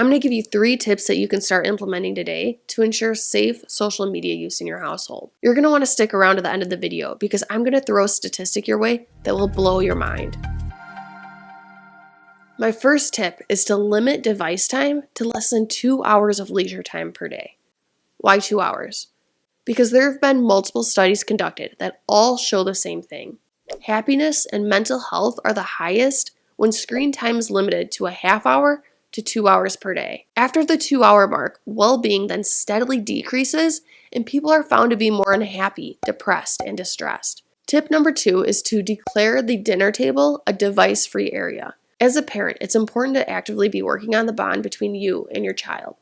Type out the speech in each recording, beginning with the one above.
I'm going to give you 3 tips that you can start implementing today to ensure safe social media use in your household. You're going to want to stick around to the end of the video because I'm going to throw a statistic your way that will blow your mind. My first tip is to limit device time to less than 2 hours of leisure time per day. Why 2 hours? Because there have been multiple studies conducted that all show the same thing. Happiness and mental health are the highest when screen time is limited to a half hour to 2 hours per day. After the 2-hour mark, well-being then steadily decreases and people are found to be more unhappy, depressed, and distressed. Tip number 2 is to declare the dinner table a device-free area. As a parent, it's important to actively be working on the bond between you and your child.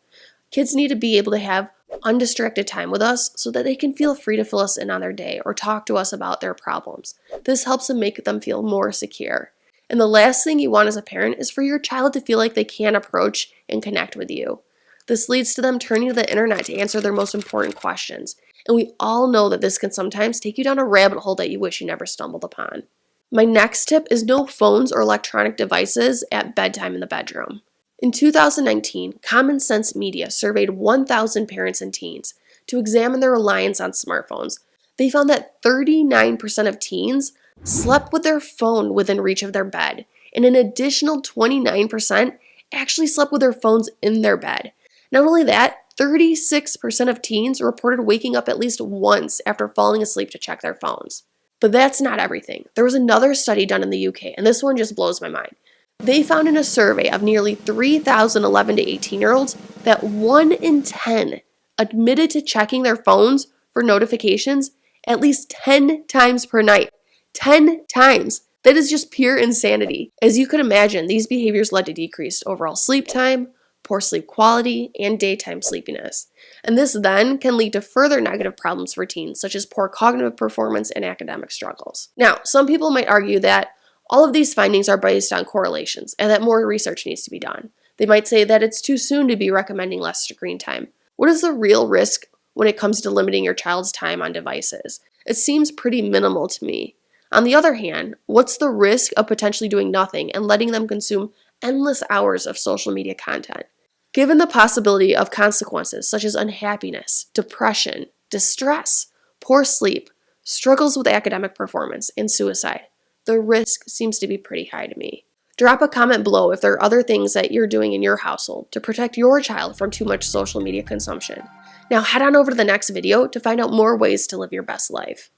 Kids need to be able to have undistracted time with us so that they can feel free to fill us in on their day or talk to us about their problems. This helps them make them feel more secure. And the last thing you want as a parent is for your child to feel like they can approach and connect with you. This leads to them turning to the internet to answer their most important questions. And we all know that this can sometimes take you down a rabbit hole that you wish you never stumbled upon. My next tip is no phones or electronic devices at bedtime in the bedroom. In 2019, Common Sense Media surveyed 1,000 parents and teens to examine their reliance on smartphones. They found that 39% of teens slept with their phone within reach of their bed, and an additional 29% actually slept with their phones in their bed. Not only that, 36% of teens reported waking up at least once after falling asleep to check their phones. But that's not everything. There was another study done in the UK, and this one just blows my mind. They found in a survey of nearly 3,000 11 to 18-year-olds that 1 in 10 admitted to checking their phones for notifications at least 10 times per night. 10 times! That is just pure insanity. As you can imagine, these behaviors led to decreased overall sleep time, poor sleep quality, and daytime sleepiness. And this then can lead to further negative problems for teens, such as poor cognitive performance and academic struggles. Now, some people might argue that all of these findings are based on correlations and that more research needs to be done. They might say that it's too soon to be recommending less screen time. What is the real risk when it comes to limiting your child's time on devices? It seems pretty minimal to me. On the other hand, what's the risk of potentially doing nothing and letting them consume endless hours of social media content? Given the possibility of consequences such as unhappiness, depression, distress, poor sleep, struggles with academic performance, and suicide, the risk seems to be pretty high to me. Drop a comment below if there are other things that you're doing in your household to protect your child from too much social media consumption. Now head on over to the next video to find out more ways to live your best life.